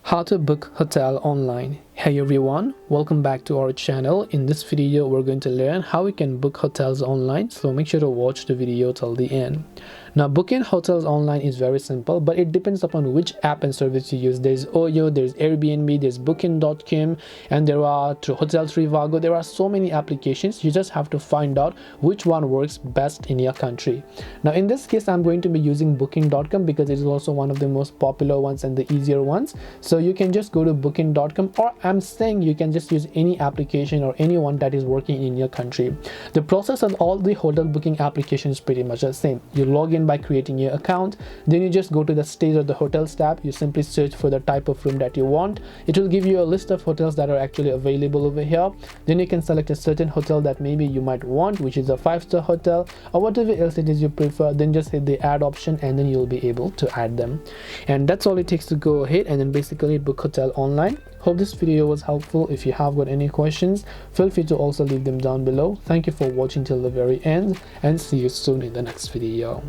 How to book hotel online. Hey everyone, welcome back to our channel. In this video we're going to learn how we can book hotels online, so make sure to watch the video till the end. Now, booking hotels online is very simple, but it depends upon which app and service you use. There's Oyo, there's Airbnb, there's booking.com, and there are Hotel Trivago. There are so many applications. You just have to find out which one works best in your country. Now in this case I'm going to be using booking.com because it is also one of the most popular ones and the easier ones. So you can just go to booking.com, or I'm saying you can just use any application or anyone that is working in your country. The process of all the hotel booking applications is pretty much the same. You log in by creating your account, then you just go to the stays of the hotels tab. You simply search for the type of room that you want. It will give you a list of hotels that are actually available over here. Then you can select a certain hotel that maybe you might want, which is a 5-star hotel or whatever else it is you prefer. Then just hit the add option and then you'll be able to add them, and that's all it takes to go ahead and then basically book hotel online. Hope this video was helpful. If you have got any questions, feel free to also leave them down below. Thank you for watching till the very end, and see you soon in the next video.